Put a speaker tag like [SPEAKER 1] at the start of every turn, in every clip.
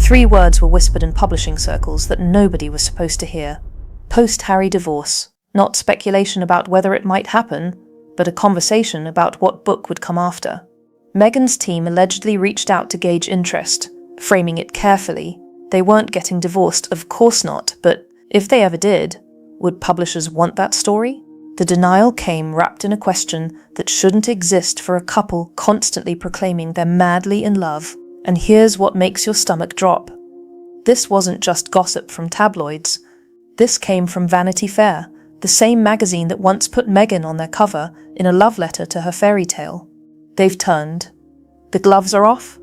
[SPEAKER 1] 3 words were whispered in publishing circles that nobody was supposed to hear. Post-Harry divorce. Not speculation about whether it might happen, but a conversation about what book would come after. Meghan's team allegedly reached out to gauge interest, framing it carefully. They weren't getting divorced, of course not, but if they ever did, would publishers want that story? The denial came wrapped in a question that shouldn't exist for a couple constantly proclaiming they're madly in love. And here's what makes your stomach drop. This wasn't just gossip from tabloids. This came from Vanity Fair, the same magazine that once put Meghan on their cover in a love letter to her fairy tale. They've turned. The gloves are off.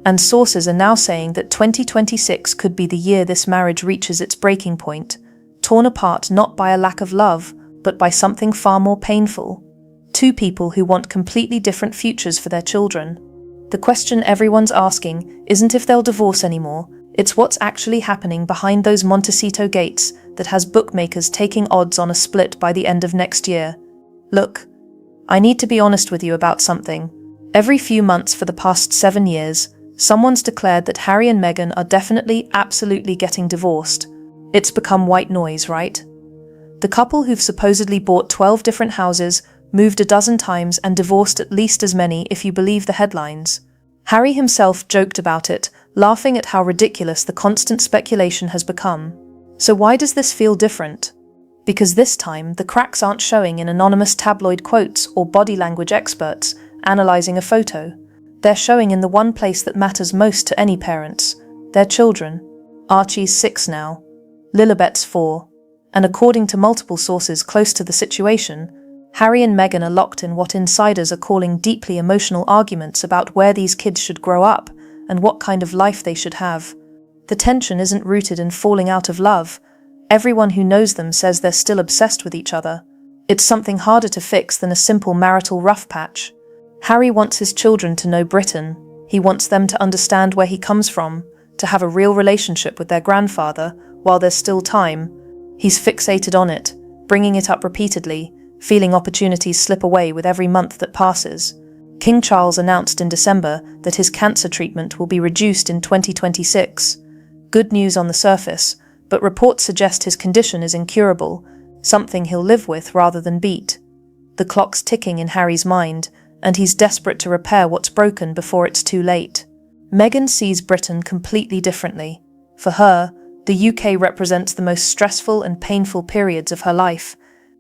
[SPEAKER 1] And sources are now saying that 2026 could be the year this marriage reaches its breaking point, torn apart not by a lack of love, but by something far more painful. 2 people who want completely different futures for their children. The question everyone's asking isn't if they'll divorce anymore, it's what's actually happening behind those Montecito gates that has bookmakers taking odds on a split by the end of next year. Look, I need to be honest with you about something. Every few months for the past 7 years, someone's declared that Harry and Meghan are definitely, absolutely getting divorced. It's become white noise, right? The couple who've supposedly bought 12 different houses, moved a dozen times and divorced at least as many if you believe the headlines. Harry himself joked about it, laughing at how ridiculous the constant speculation has become. So why does this feel different? Because this time, the cracks aren't showing in anonymous tabloid quotes or body language experts analyzing a photo. They're showing in the one place that matters most to any parents, their children. Archie's 6 now, Lilibet's 4. And according to multiple sources close to the situation, Harry and Meghan are locked in what insiders are calling deeply emotional arguments about where these kids should grow up and what kind of life they should have. The tension isn't rooted in falling out of love. Everyone who knows them says they're still obsessed with each other. It's something harder to fix than a simple marital rough patch. Harry wants his children to know Britain. He wants them to understand where he comes from, to have a real relationship with their grandfather while there's still time. He's fixated on it, bringing it up repeatedly, feeling opportunities slip away with every month that passes. King Charles announced in December that his cancer treatment will be reduced in 2026. Good news on the surface, but reports suggest his condition is incurable, something he'll live with rather than beat. The clock's ticking in Harry's mind, and he's desperate to repair what's broken before it's too late. Meghan sees Britain completely differently. For her, the UK represents the most stressful and painful periods of her life.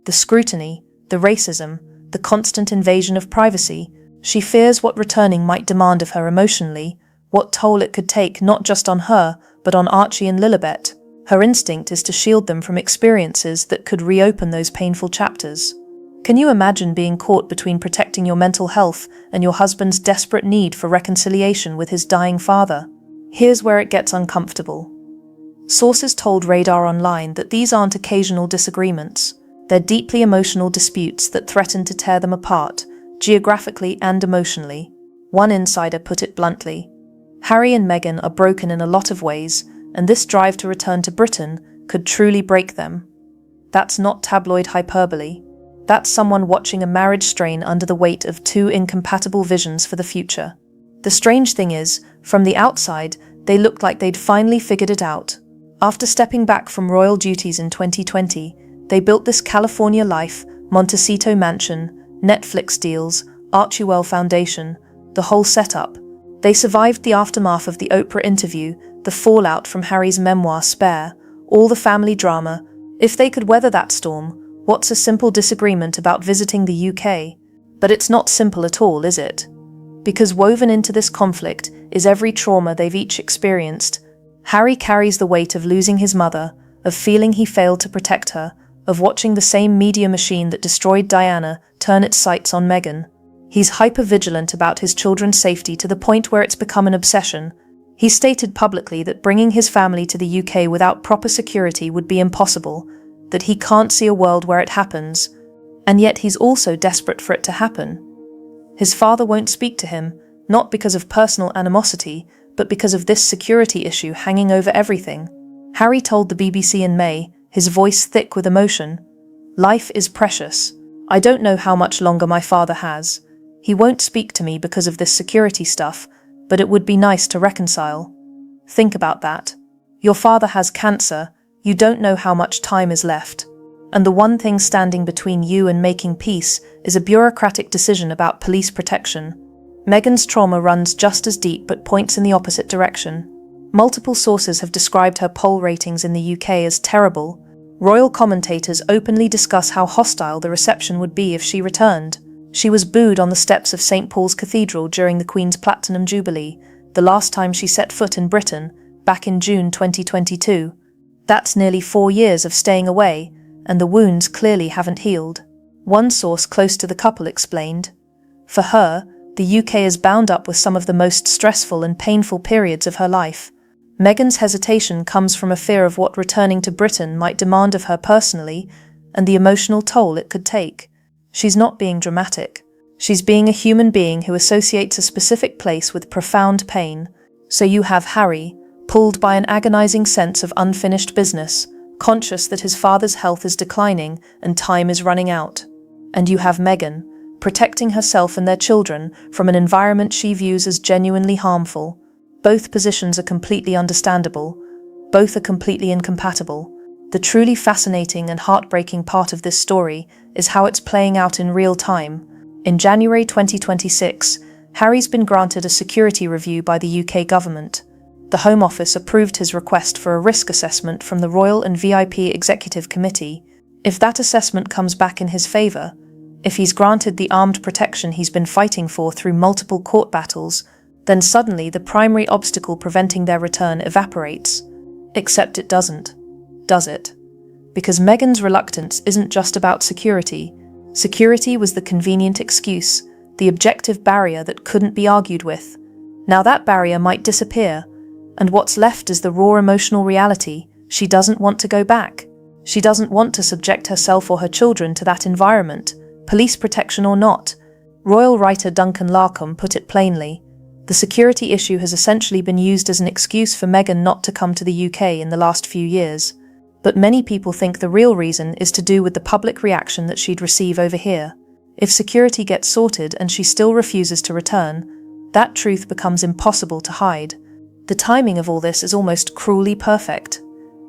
[SPEAKER 1] The scrutiny, the racism, the constant invasion of privacy. She fears what returning might demand of her emotionally, what toll it could take not just on her, but on Archie and Lilibet. Her instinct is to shield them from experiences that could reopen those painful chapters. Can you imagine being caught between protecting your mental health and your husband's desperate need for reconciliation with his dying father? Here's where it gets uncomfortable. Sources told Radar Online that these aren't occasional disagreements. They're deeply emotional disputes that threaten to tear them apart, geographically and emotionally. One insider put it bluntly. Harry and Meghan are broken in a lot of ways, and this drive to return to Britain could truly break them. That's not tabloid hyperbole. That's someone watching a marriage strain under the weight of 2 incompatible visions for the future. The strange thing is, from the outside, they looked like they'd finally figured it out. After stepping back from royal duties in 2020, they built this California life, Montecito mansion, Netflix deals, Archewell Foundation, the whole setup. They survived the aftermath of the Oprah interview, the fallout from Harry's memoir Spare, all the family drama. If they could weather that storm, what's a simple disagreement about visiting the UK? But it's not simple at all, is it? Because woven into this conflict is every trauma they've each experienced. Harry carries the weight of losing his mother, of feeling he failed to protect her, of watching the same media machine that destroyed Diana turn its sights on Meghan. He's hyper-vigilant about his children's safety to the point where it's become an obsession. He stated publicly that bringing his family to the UK without proper security would be impossible, that he can't see a world where it happens, and yet he's also desperate for it to happen. His father won't speak to him, not because of personal animosity, but because of this security issue hanging over everything. Harry told the BBC in May, his voice thick with emotion, "Life is precious. I don't know how much longer my father has. He won't speak to me because of this security stuff, but it would be nice to reconcile." Think about that. Your father has cancer, you don't know how much time is left. And the one thing standing between you and making peace is a bureaucratic decision about police protection. Meghan's trauma runs just as deep but points in the opposite direction. Multiple sources have described her poll ratings in the UK as terrible. Royal commentators openly discuss how hostile the reception would be if she returned. She was booed on the steps of St. Paul's Cathedral during the Queen's Platinum Jubilee, the last time she set foot in Britain, back in June 2022. That's nearly 4 years of staying away, and the wounds clearly haven't healed. One source close to the couple explained, "For her, the UK is bound up with some of the most stressful and painful periods of her life. Meghan's hesitation comes from a fear of what returning to Britain might demand of her personally and the emotional toll it could take. She's not being dramatic. She's being a human being who associates a specific place with profound pain. So you have Harry, pulled by an agonizing sense of unfinished business, conscious that his father's health is declining and time is running out. And you have Meghan, protecting herself and their children from an environment she views as genuinely harmful. Both positions are completely understandable. Both are completely incompatible. The truly fascinating and heartbreaking part of this story is how it's playing out in real time. In January 2026, Harry's been granted a security review by the UK government. The Home Office approved his request for a risk assessment from the Royal and VIP Executive Committee. If that assessment comes back in his favour, if he's granted the armed protection he's been fighting for through multiple court battles, then suddenly the primary obstacle preventing their return evaporates. Except it doesn't, does it? Because Meghan's reluctance isn't just about security. Security was the convenient excuse, the objective barrier that couldn't be argued with. Now that barrier might disappear, and what's left is the raw emotional reality. She doesn't want to go back. She doesn't want to subject herself or her children to that environment, police protection or not. Royal writer Duncan Larcombe put it plainly. The security issue has essentially been used as an excuse for Meghan not to come to the UK in the last few years. But many people think the real reason is to do with the public reaction that she'd receive over here. If security gets sorted and she still refuses to return, that truth becomes impossible to hide. The timing of all this is almost cruelly perfect.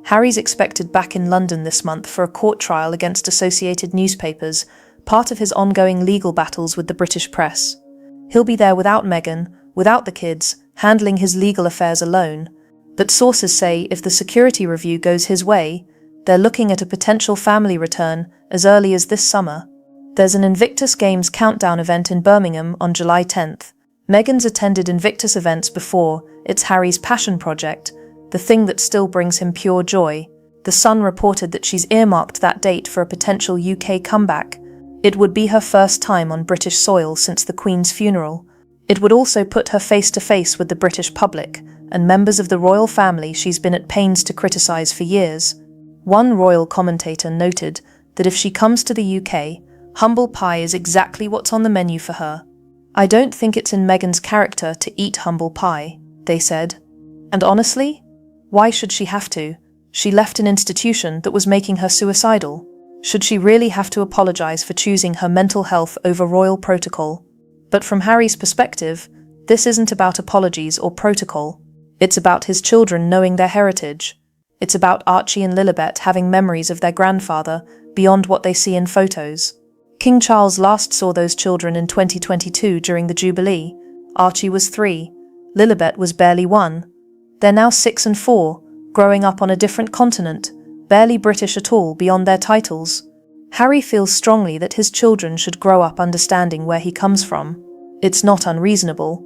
[SPEAKER 1] Harry's expected back in London this month for a court trial against Associated Newspapers, part of his ongoing legal battles with the British press. He'll be there without Meghan, without the kids, handling his legal affairs alone. But sources say if the security review goes his way, they're looking at a potential family return as early as this summer. There's an Invictus Games countdown event in Birmingham on July 10th. Meghan's attended Invictus events before. It's Harry's passion project, the thing that still brings him pure joy. The Sun reported that she's earmarked that date for a potential UK comeback. It would be her first time on British soil since the Queen's funeral. It would also put her face to face with the British public and members of the royal family she's been at pains to criticise for years. One royal commentator noted that if she comes to the UK, humble pie is exactly what's on the menu for her. I don't think it's in Meghan's character to eat humble pie, they said. And honestly, why should she have to? She left an institution that was making her suicidal. Should she really have to apologise for choosing her mental health over royal protocol? But from Harry's perspective, this isn't about apologies or protocol. It's about his children knowing their heritage. It's about Archie and Lilibet having memories of their grandfather beyond what they see in photos. King Charles last saw those children in 2022 during the Jubilee. Archie was 3. Lilibet was barely 1. They're now 6 and 4, growing up on a different continent, barely British at all beyond their titles. Harry feels strongly that his children should grow up understanding where he comes from. It's not unreasonable.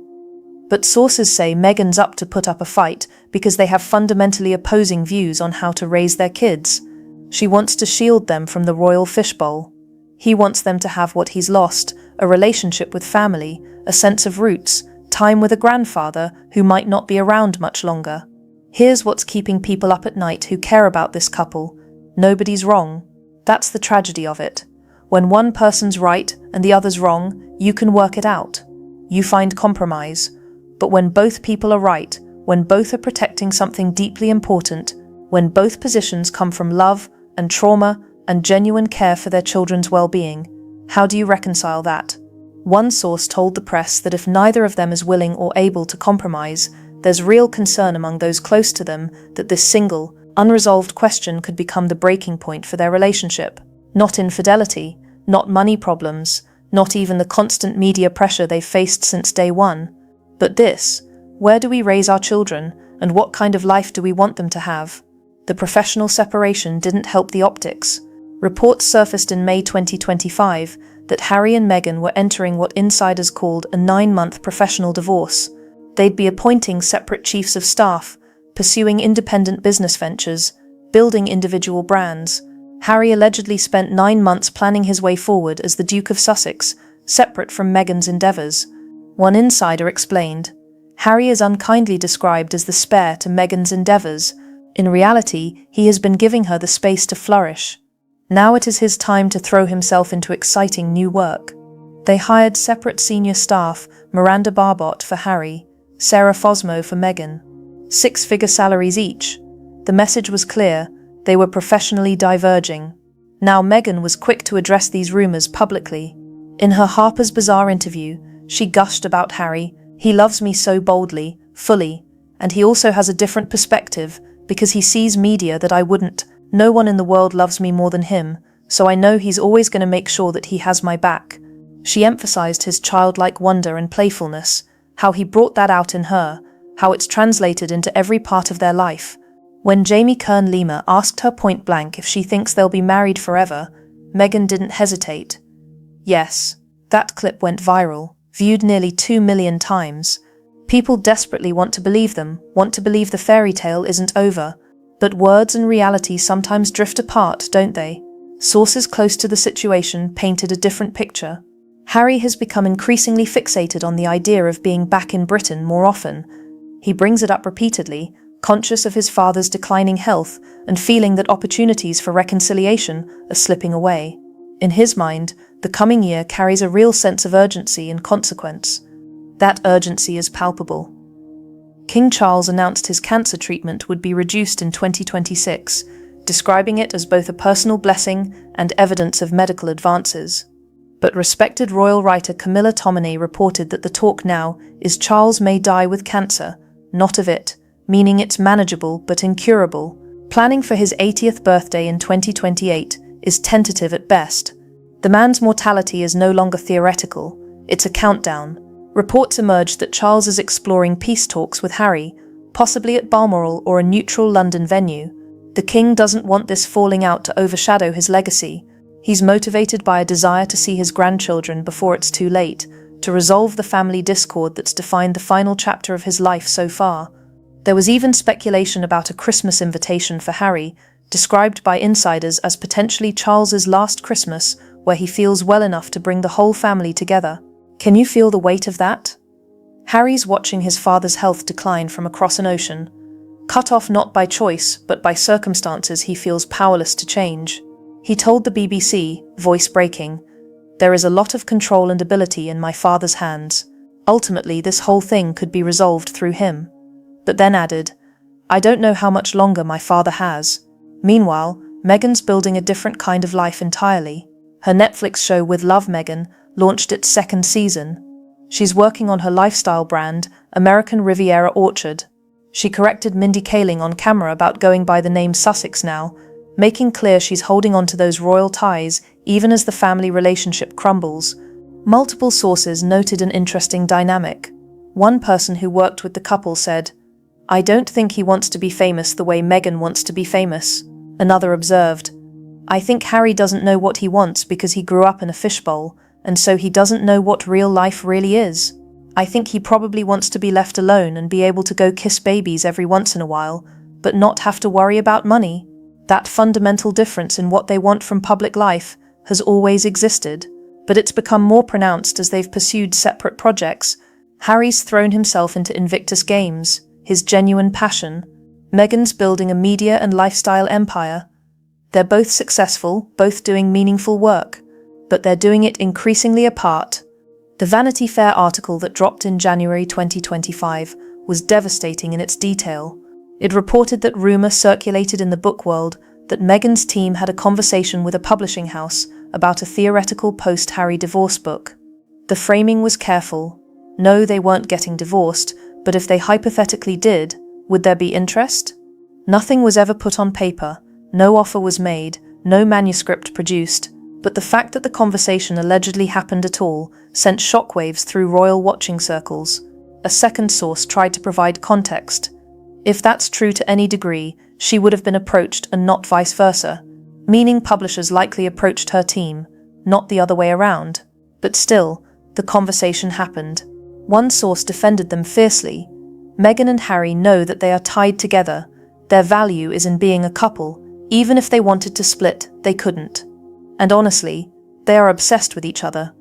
[SPEAKER 1] But sources say Meghan's up to put up a fight because they have fundamentally opposing views on how to raise their kids. She wants to shield them from the royal fishbowl. He wants them to have what he's lost, a relationship with family, a sense of roots, time with a grandfather who might not be around much longer. Here's what's keeping people up at night who care about this couple. Nobody's wrong. That's the tragedy of it. When one person's right and the other's wrong, you can work it out. You find compromise. But when both people are right, when both are protecting something deeply important, when both positions come from love and trauma and genuine care for their children's well-being, how do you reconcile that? One source told the press that if neither of them is willing or able to compromise, There's real concern among those close to them that this single, unresolved question could become the breaking point for their relationship. Not infidelity, not money problems, not even the constant media pressure they've faced since day one. But this: where do we raise our children, and what kind of life do we want them to have? The professional separation didn't help the optics. Reports surfaced in May 2025 that Harry and Meghan were entering what insiders called a 9-month professional divorce. They'd be appointing separate chiefs of staff, pursuing independent business ventures, building individual brands. Harry allegedly spent 9 months planning his way forward as the Duke of Sussex, separate from Meghan's endeavours. One insider explained, "Harry is unkindly described as the spare to Meghan's endeavours. In reality, he has been giving her the space to flourish. Now it is his time to throw himself into exciting new work." They hired separate senior staff, Miranda Barbot for Harry, Sarah Fosmo for Meghan. 6-figure salaries each. The message was clear: they were professionally diverging. Now Meghan was quick to address these rumours publicly. In her Harper's Bazaar interview, she gushed about Harry. "He loves me so boldly, fully, and he also has a different perspective because he sees media that I wouldn't. No one in the world loves me more than him, so I know he's always going to make sure that he has my back." She emphasized his childlike wonder and playfulness, how he brought that out in her, how it's translated into every part of their life. When Jamie Kern-Lima asked her point blank if she thinks they'll be married forever, Meghan didn't hesitate. Yes, that clip went viral, viewed nearly 2 million times. People desperately want to believe them, want to believe the fairy tale isn't over. But words and reality sometimes drift apart, don't they? Sources close to the situation painted a different picture. Harry has become increasingly fixated on the idea of being back in Britain more often. He brings it up repeatedly, conscious of his father's declining health and feeling that opportunities for reconciliation are slipping away. In his mind, the coming year carries a real sense of urgency and consequence. That urgency is palpable. King Charles announced his cancer treatment would be reduced in 2026, describing it as both a personal blessing and evidence of medical advances. But respected royal writer Camilla Tominey reported that the talk now is Charles may die with cancer, not of it, meaning it's manageable but incurable. Planning for his 80th birthday in 2028 is tentative at best. The man's mortality is no longer theoretical, it's a countdown. Reports emerged that Charles is exploring peace talks with Harry, possibly at Balmoral or a neutral London venue. The king doesn't want this falling out to overshadow his legacy. He's motivated by a desire to see his grandchildren before it's too late, to resolve the family discord that's defined the final chapter of his life so far. There was even speculation about a Christmas invitation for Harry, described by insiders as potentially Charles's last Christmas, where he feels well enough to bring the whole family together. Can you feel the weight of that? Harry's watching his father's health decline from across an ocean. Cut off not by choice, but by circumstances he feels powerless to change. He told the BBC, voice breaking, "There is a lot of control and ability in my father's hands. Ultimately, this whole thing could be resolved through him." But then added, "I don't know how much longer my father has." Meanwhile, Meghan's building a different kind of life entirely. Her Netflix show With Love Meghan launched its 2nd season. She's working on her lifestyle brand, American Riviera Orchard. She corrected Mindy Kaling on camera about going by the name Sussex now, making clear she's holding on to those royal ties even as the family relationship crumbles. Multiple sources noted an interesting dynamic. One person who worked with the couple said, "I don't think he wants to be famous the way Meghan wants to be famous." Another observed, "I think Harry doesn't know what he wants because he grew up in a fishbowl, and so he doesn't know what real life really is. I think he probably wants to be left alone and be able to go kiss babies every once in a while, but not have to worry about money." That fundamental difference in what they want from public life has always existed, but it's become more pronounced as they've pursued separate projects. Harry's thrown himself into Invictus Games, his genuine passion. Meghan's building a media and lifestyle empire. They're both successful, both doing meaningful work, but they're doing it increasingly apart. The Vanity Fair article that dropped in January 2025 was devastating in its detail. It reported that rumour circulated in the book world that Meghan's team had a conversation with a publishing house about a theoretical post-Harry divorce book. The framing was careful. No, they weren't getting divorced, But if they hypothetically did, would there be interest? Nothing was ever put on paper, no offer was made, no manuscript produced, but the fact that the conversation allegedly happened at all sent shockwaves through royal watching circles. A second source tried to provide context. If that's true to any degree, she would have been approached and not vice versa, meaning publishers likely approached her team, not the other way around. But still, the conversation happened. One source defended them fiercely. Meghan and Harry know that they are tied together. Their value is in being a couple. Even if they wanted to split, they couldn't. And honestly, they are obsessed with each other.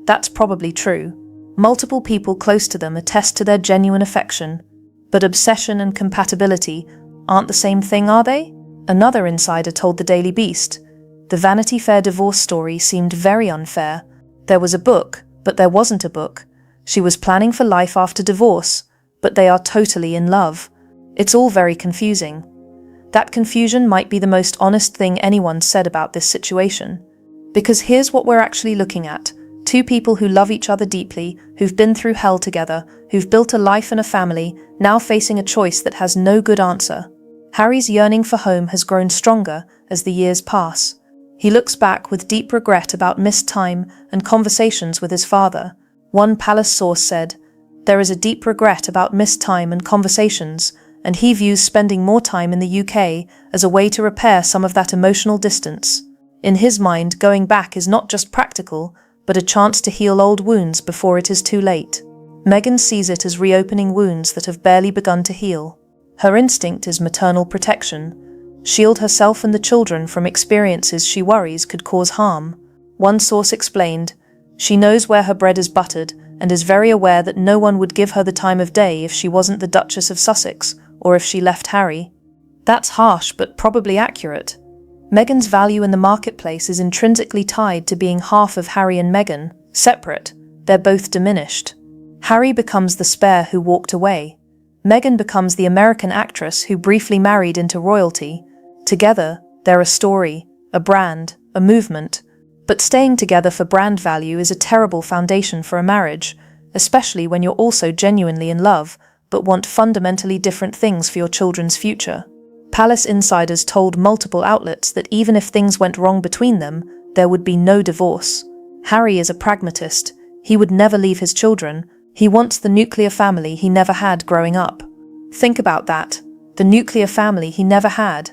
[SPEAKER 1] That's probably true. Multiple people close to them attest to their genuine affection. But obsession and compatibility aren't the same thing, are they? Another insider told the Daily Beast, the Vanity Fair divorce story seemed very unfair. There was a book, but there wasn't a book. She was planning for life after divorce, but they are totally in love. It's all very confusing. That confusion might be the most honest thing anyone said about this situation. Because here's what we're actually looking at. Two people who love each other deeply, who've been through hell together, who've built a life and a family, now facing a choice that has no good answer. Harry's yearning for home has grown stronger as the years pass. He looks back with deep regret about missed time and conversations with his father. One palace source said, "There is a deep regret about missed time and conversations, and he views spending more time in the UK as a way to repair some of that emotional distance. In his mind, going back is not just practical, but a chance to heal old wounds before it is too late." Meghan sees it as reopening wounds that have barely begun to heal. Her instinct is maternal protection. Shield herself and the children from experiences she worries could cause harm. One source explained, "She knows where her bread is buttered and is very aware that no one would give her the time of day if she wasn't the Duchess of Sussex or if she left Harry." That's harsh but probably accurate. Meghan's value in the marketplace is intrinsically tied to being half of Harry and Meghan. Separate, they're both diminished. Harry becomes the spare who walked away. Meghan becomes the American actress who briefly married into royalty. Together, they're a story, a brand, a movement. But staying together for brand value is a terrible foundation for a marriage, especially when you're also genuinely in love, but want fundamentally different things for your children's future. Palace insiders told multiple outlets that even if things went wrong between them, there would be no divorce. Harry is a pragmatist. He would never leave his children. He wants the nuclear family he never had growing up. Think about that. The nuclear family he never had.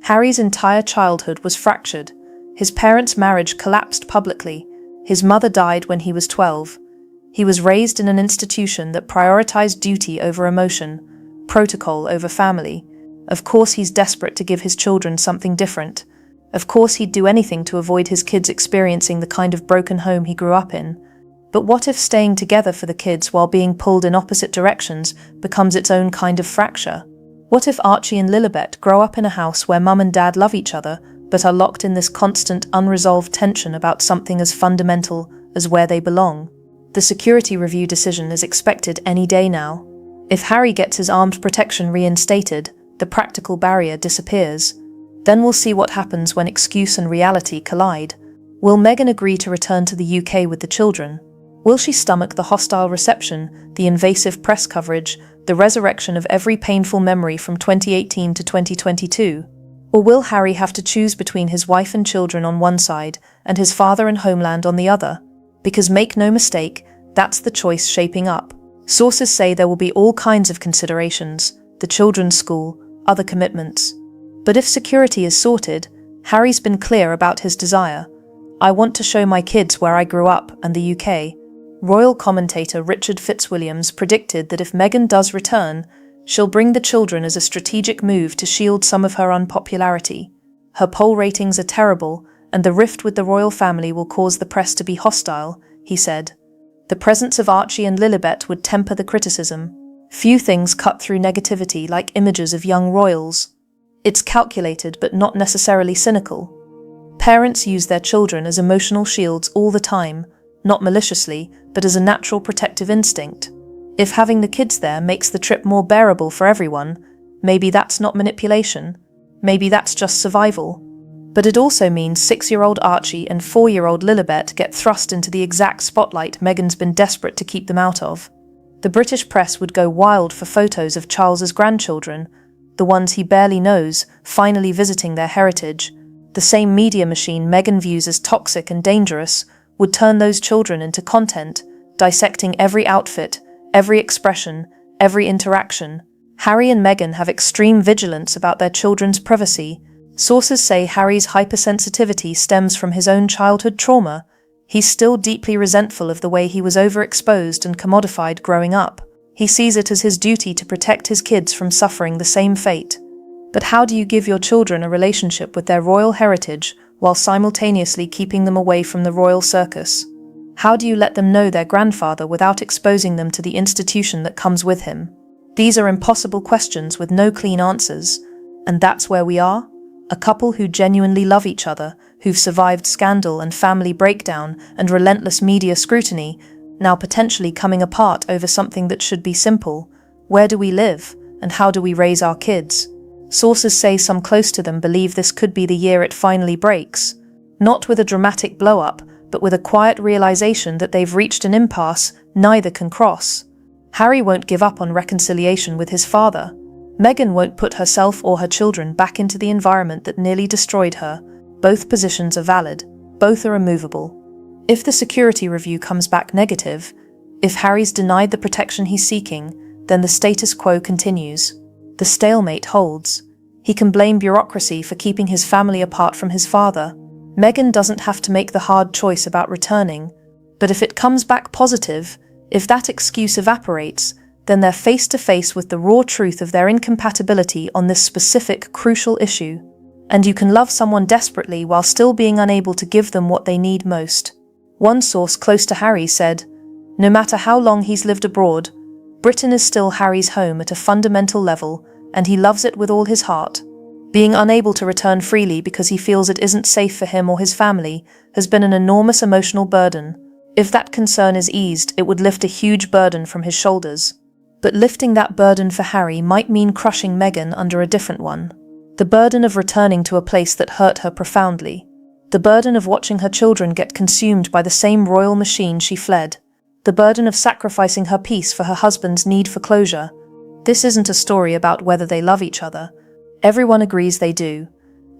[SPEAKER 1] Harry's entire childhood was fractured. His parents' marriage collapsed publicly. His mother died when he was 12. He was raised in an institution that prioritized duty over emotion, protocol over family. Of course he's desperate to give his children something different. Of course he'd do anything to avoid his kids experiencing the kind of broken home he grew up in. But what if staying together for the kids while being pulled in opposite directions becomes its own kind of fracture? What if Archie and Lilibet grow up in a house where mum and dad love each other, but are locked in this constant, unresolved tension about something as fundamental as where they belong? The security review decision is expected any day now. If Harry gets his armed protection reinstated, the practical barrier disappears. Then we'll see what happens when excuse and reality collide. Will Meghan agree to return to the UK with the children? Will she stomach the hostile reception, the invasive press coverage, the resurrection of every painful memory from 2018 to 2022? Or will Harry have to choose between his wife and children on one side and his father and homeland on the other? Because make no mistake, that's the choice shaping up. Sources say there will be all kinds of considerations, the children's school, other commitments. But if security is sorted, Harry's been clear about his desire. "I want to show my kids where I grew up and the UK." Royal commentator Richard Fitzwilliams predicted that if Meghan does return, she'll bring the children as a strategic move to shield some of her unpopularity. Her poll ratings are terrible, and the rift with the royal family will cause the press to be hostile, he said. The presence of Archie and Lilibet would temper the criticism. Few things cut through negativity like images of young royals. It's calculated but not necessarily cynical. Parents use their children as emotional shields all the time, not maliciously, but as a natural protective instinct. If having the kids there makes the trip more bearable for everyone, maybe that's not manipulation. Maybe that's just survival. But it also means 6-year-old Archie and 4-year-old Lilibet get thrust into the exact spotlight Meghan's been desperate to keep them out of. The British press would go wild for photos of Charles's grandchildren, the ones he barely knows, finally visiting their heritage. The same media machine Meghan views as toxic and dangerous would turn those children into content, dissecting every outfit, every expression, every interaction. Harry and Meghan have extreme vigilance about their children's privacy. Sources say Harry's hypersensitivity stems from his own childhood trauma. He's still deeply resentful of the way he was overexposed and commodified growing up. He sees it as his duty to protect his kids from suffering the same fate. But how do you give your children a relationship with their royal heritage while simultaneously keeping them away from the royal circus? How do you let them know their grandfather without exposing them to the institution that comes with him? These are impossible questions with no clean answers. And that's where we are? A couple who genuinely love each other, who've survived scandal and family breakdown and relentless media scrutiny, now potentially coming apart over something that should be simple. Where do we live, and how do we raise our kids? Sources say some close to them believe this could be the year it finally breaks. Not with a dramatic blow-up, but with a quiet realization that they've reached an impasse neither can cross. Harry won't give up on reconciliation with his father. Meghan won't put herself or her children back into the environment that nearly destroyed her. Both positions are valid. Both are immovable. If the security review comes back negative, if Harry's denied the protection he's seeking, then the status quo continues. The stalemate holds. He can blame bureaucracy for keeping his family apart from his father. Meghan doesn't have to make the hard choice about returning. But if it comes back positive, if that excuse evaporates, then they're face to face with the raw truth of their incompatibility on this specific, crucial issue. And you can love someone desperately while still being unable to give them what they need most. One source close to Harry said, "No matter how long he's lived abroad, Britain is still Harry's home at a fundamental level, and he loves it with all his heart. Being unable to return freely because he feels it isn't safe for him or his family has been an enormous emotional burden. If that concern is eased, it would lift a huge burden from his shoulders. But lifting that burden for Harry might mean crushing Meghan under a different one. The burden of returning to a place that hurt her profoundly. The burden of watching her children get consumed by the same royal machine she fled. The burden of sacrificing her peace for her husband's need for closure. This isn't a story about whether they love each other. Everyone agrees they do.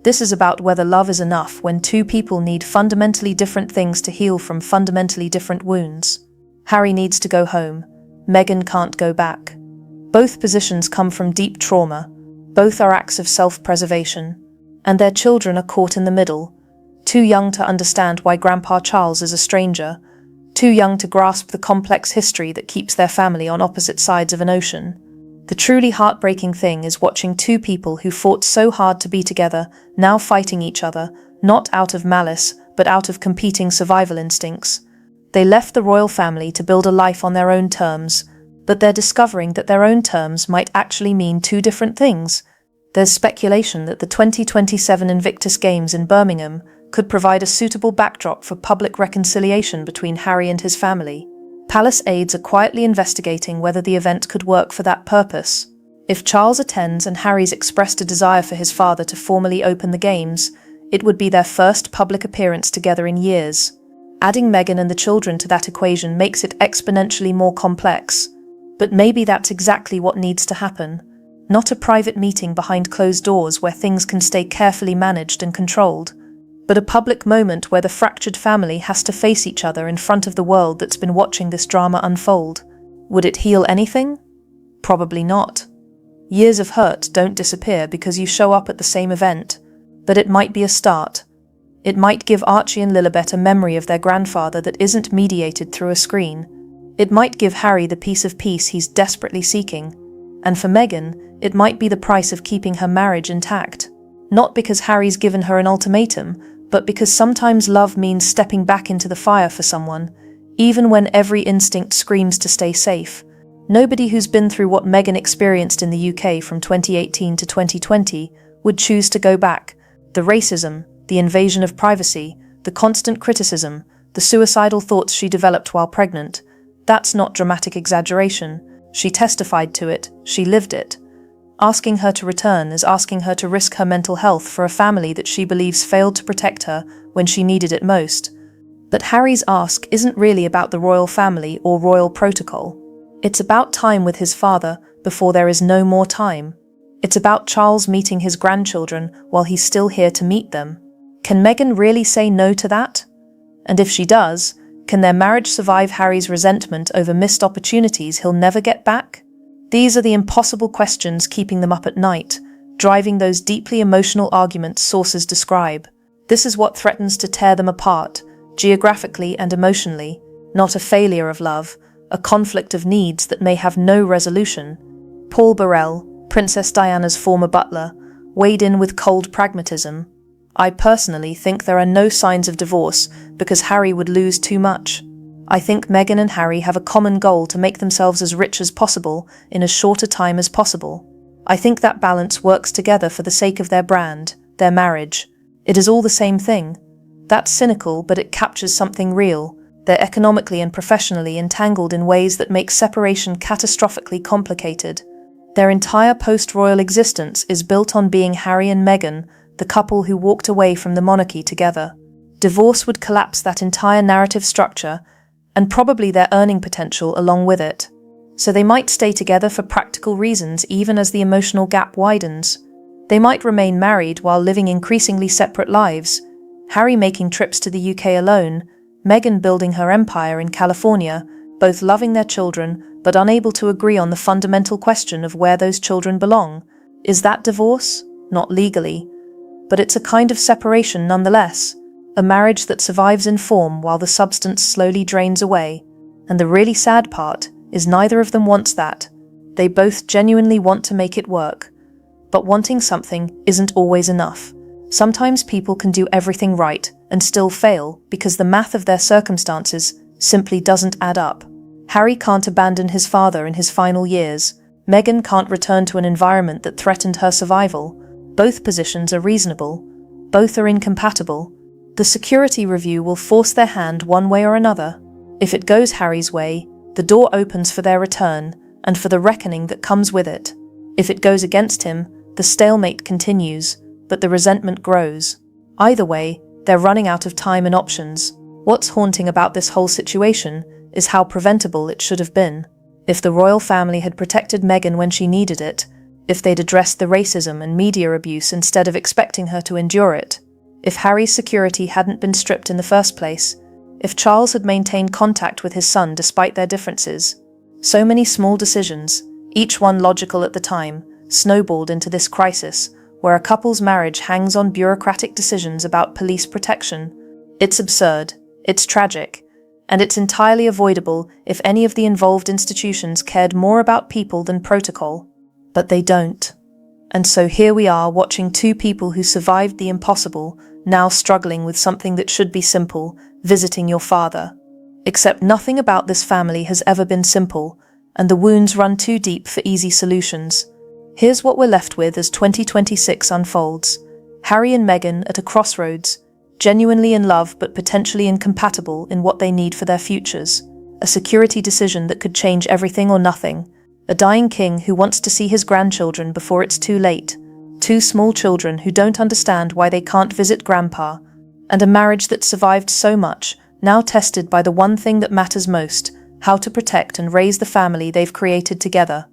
[SPEAKER 1] This is about whether love is enough when two people need fundamentally different things to heal from fundamentally different wounds. Harry needs to go home. Meghan can't go back. Both positions come from deep trauma. Both are acts of self-preservation. And their children are caught in the middle. Too young to understand why Grandpa Charles is a stranger. Too young to grasp the complex history that keeps their family on opposite sides of an ocean. The truly heartbreaking thing is watching two people who fought so hard to be together, now fighting each other, not out of malice, but out of competing survival instincts. They left the royal family to build a life on their own terms, but they're discovering that their own terms might actually mean two different things. There's speculation that the 2027 Invictus Games in Birmingham could provide a suitable backdrop for public reconciliation between Harry and his family. Palace aides are quietly investigating whether the event could work for that purpose. If Charles attends and Harry's expressed a desire for his father to formally open the Games, it would be their first public appearance together in years. Adding Meghan and the children to that equation makes it exponentially more complex. But maybe that's exactly what needs to happen. Not a private meeting behind closed doors where things can stay carefully managed and controlled, but a public moment where the fractured family has to face each other in front of the world that's been watching this drama unfold. Would it heal anything? Probably not. Years of hurt don't disappear because you show up at the same event, but it might be a start. It might give Archie and Lilibet a memory of their grandfather that isn't mediated through a screen. It might give Harry the piece of peace he's desperately seeking. And for Meghan, it might be the price of keeping her marriage intact. Not because Harry's given her an ultimatum, but because sometimes love means stepping back into the fire for someone, even when every instinct screams to stay safe. Nobody who's been through what Meghan experienced in the UK from 2018 to 2020 would choose to go back. The racism, the invasion of privacy, the constant criticism, the suicidal thoughts she developed while pregnant, that's not dramatic exaggeration. She testified to it, she lived it. Asking her to return is asking her to risk her mental health for a family that she believes failed to protect her when she needed it most. But Harry's ask isn't really about the royal family or royal protocol. It's about time with his father before there is no more time. It's about Charles meeting his grandchildren while he's still here to meet them. Can Meghan really say no to that? And if she does, can their marriage survive Harry's resentment over missed opportunities he'll never get back? These are the impossible questions keeping them up at night, driving those deeply emotional arguments sources describe. This is what threatens to tear them apart, geographically and emotionally, not a failure of love, a conflict of needs that may have no resolution. Paul Burrell, Princess Diana's former butler, weighed in with cold pragmatism. I personally think there are no signs of divorce because Harry would lose too much. I think Meghan and Harry have a common goal to make themselves as rich as possible in as short a time as possible. I think that balance works together for the sake of their brand, their marriage. It is all the same thing. That's cynical, but it captures something real. They're economically and professionally entangled in ways that make separation catastrophically complicated. Their entire post-royal existence is built on being Harry and Meghan, the couple who walked away from the monarchy together. Divorce would collapse that entire narrative structure, and probably their earning potential along with it. So they might stay together for practical reasons even as the emotional gap widens. They might remain married while living increasingly separate lives, Harry making trips to the UK alone, Meghan building her empire in California, both loving their children but unable to agree on the fundamental question of where those children belong. Is that divorce? Not legally. But it's a kind of separation nonetheless, a marriage that survives in form while the substance slowly drains away. And the really sad part is neither of them wants that. They both genuinely want to make it work. But wanting something isn't always enough. Sometimes people can do everything right and still fail because the math of their circumstances simply doesn't add up. Harry can't abandon his father in his final years. Meghan can't return to an environment that threatened her survival. Both positions are reasonable. Both are incompatible. The security review will force their hand one way or another. If it goes Harry's way, the door opens for their return and for the reckoning that comes with it. If it goes against him, the stalemate continues, but the resentment grows. Either way, they're running out of time and options. What's haunting about this whole situation is how preventable it should have been. If the royal family had protected Meghan when she needed it, if they'd addressed the racism and media abuse instead of expecting her to endure it, if Harry's security hadn't been stripped in the first place, if Charles had maintained contact with his son despite their differences. So many small decisions, each one logical at the time, snowballed into this crisis, where a couple's marriage hangs on bureaucratic decisions about police protection. It's absurd, it's tragic, and it's entirely avoidable if any of the involved institutions cared more about people than protocol. But they don't. And so here we are watching two people who survived the impossible, now struggling with something that should be simple, visiting your father. Except nothing about this family has ever been simple, and the wounds run too deep for easy solutions. Here's what we're left with as 2026 unfolds. Harry and Meghan at a crossroads, genuinely in love but potentially incompatible in what they need for their futures. A security decision that could change everything or nothing. A dying king who wants to see his grandchildren before it's too late. Two small children who don't understand why they can't visit grandpa. And a marriage that survived so much, now tested by the one thing that matters most, how to protect and raise the family they've created together.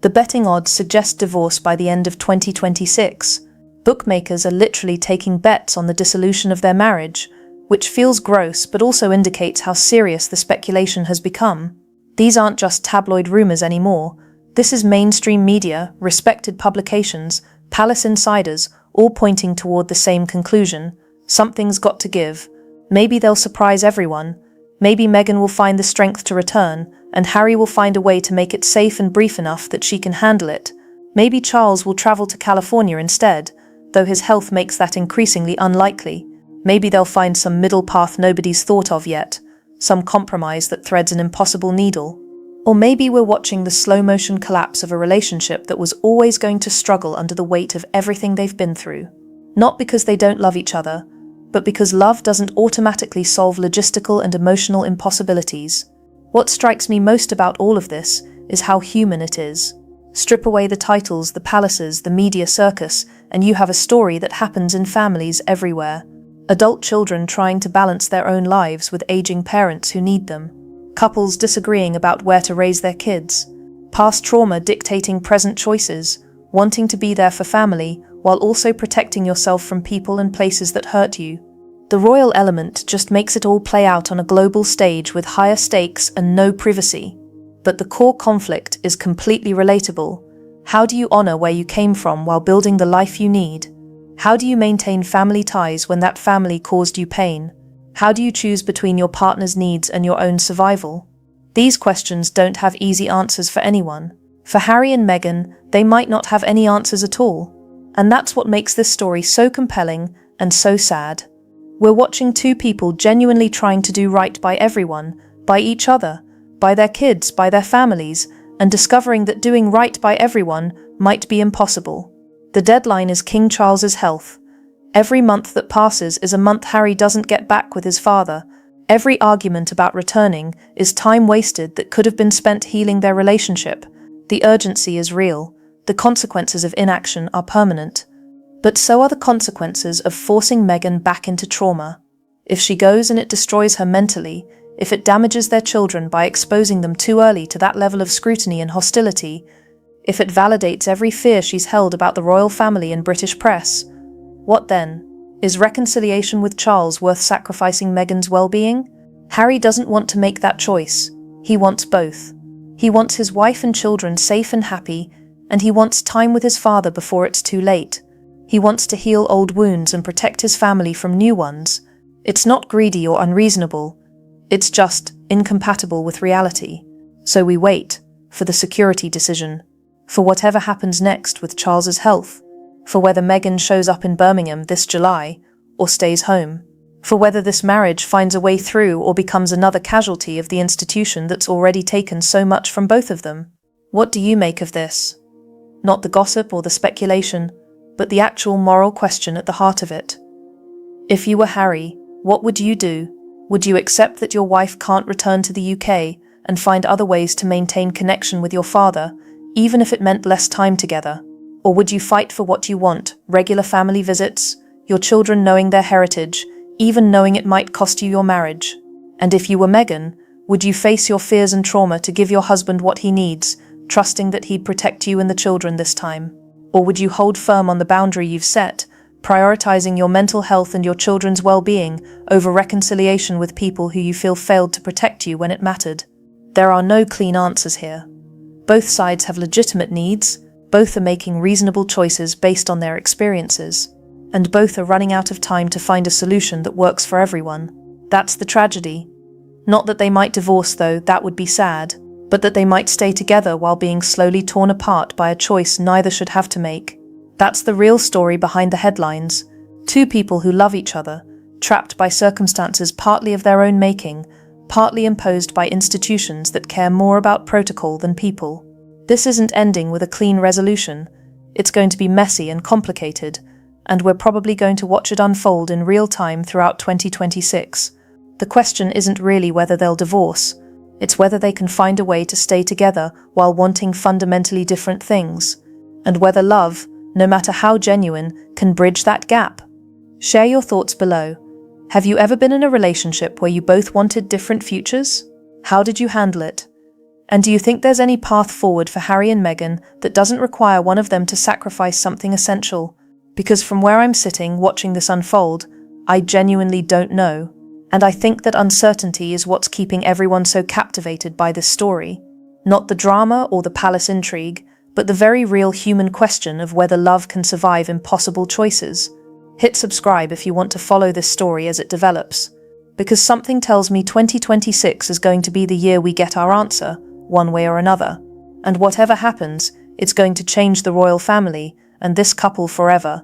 [SPEAKER 1] The betting odds suggest divorce by the end of 2026. Bookmakers are literally taking bets on the dissolution of their marriage, which feels gross but also indicates how serious the speculation has become. These aren't just tabloid rumors anymore. This is mainstream media, respected publications, palace insiders, all pointing toward the same conclusion. Something's got to give. Maybe they'll surprise everyone. Maybe Meghan will find the strength to return, and Harry will find a way to make it safe and brief enough that she can handle it. Maybe Charles will travel to California instead, though his health makes that increasingly unlikely. Maybe they'll find some middle path nobody's thought of yet, some compromise that threads an impossible needle. Or maybe we're watching the slow-motion collapse of a relationship that was always going to struggle under the weight of everything they've been through. Not because they don't love each other, but because love doesn't automatically solve logistical and emotional impossibilities. What strikes me most about all of this is how human it is. Strip away the titles, the palaces, the media circus, and you have a story that happens in families everywhere. Adult children trying to balance their own lives with aging parents who need them. couples disagreeing about where to raise their kids, past trauma dictating present choices, wanting to be there for family while also protecting yourself from people and places that hurt you. The royal element just makes it all play out on a global stage with higher stakes and no privacy. But the core conflict is completely relatable. How do you honor where you came from while building the life you need? How do you maintain family ties when that family caused you pain? How do you choose between your partner's needs and your own survival? These questions don't have easy answers for anyone. For Harry and Meghan, they might not have any answers at all. And that's what makes this story so compelling and so sad. We're watching two people genuinely trying to do right by everyone, by each other, by their kids, by their families, and discovering that doing right by everyone might be impossible. The deadline is King Charles's health. Every month that passes is a month Harry doesn't get back with his father. Every argument about returning is time wasted that could have been spent healing their relationship. The urgency is real. The consequences of inaction are permanent. But so are the consequences of forcing Meghan back into trauma. If she goes and it destroys her mentally, if it damages their children by exposing them too early to that level of scrutiny and hostility, if it validates every fear she's held about the royal family and British press, what then? Is reconciliation with Charles worth sacrificing Meghan's well-being? Harry doesn't want to make that choice. He wants both. He wants his wife and children safe and happy, and he wants time with his father before it's too late. He wants to heal old wounds and protect his family from new ones. It's not greedy or unreasonable. It's just incompatible with reality. So we wait for the security decision, for whatever happens next with Charles's health, for whether Meghan shows up in Birmingham this July or stays home, for whether this marriage finds a way through or becomes another casualty of the institution that's already taken so much from both of them. What do you make of this? Not the gossip or the speculation, but the actual moral question at the heart of it. If you were Harry, what would you do? Would you accept that your wife can't return to the UK and find other ways to maintain connection with your father, even if it meant less time together? Or would you fight for what you want, regular family visits, your children knowing their heritage, even knowing it might cost you your marriage? And if you were Meghan, would you face your fears and trauma to give your husband what he needs, trusting that he'd protect you and the children this time? Or would you hold firm on the boundary you've set, prioritizing your mental health and your children's well-being over reconciliation with people who you feel failed to protect you when it mattered? There are no clean answers here. Both sides have legitimate needs, both are making reasonable choices based on their experiences, and both are running out of time to find a solution that works for everyone. That's the tragedy. Not that they might divorce, though, that would be sad, but that they might stay together while being slowly torn apart by a choice neither should have to make. That's the real story behind the headlines. Two people who love each other, trapped by circumstances partly of their own making, partly imposed by institutions that care more about protocol than people. This isn't ending with a clean resolution. It's going to be messy and complicated, and we're probably going to watch it unfold in real time throughout 2026. The question isn't really whether they'll divorce. It's whether they can find a way to stay together while wanting fundamentally different things, and whether love, no matter how genuine, can bridge that gap. Share your thoughts below. Have you ever been in a relationship where you both wanted different futures? How did you handle it? And do you think there's any path forward for Harry and Meghan that doesn't require one of them to sacrifice something essential? Because from where I'm sitting watching this unfold, I genuinely don't know. And I think that uncertainty is what's keeping everyone so captivated by this story. Not the drama or the palace intrigue, but the very real human question of whether love can survive impossible choices. Hit subscribe if you want to follow this story as it develops, because something tells me 2026 is going to be the year we get our answer, one way or another. And whatever happens, it's going to change the royal family and this couple forever.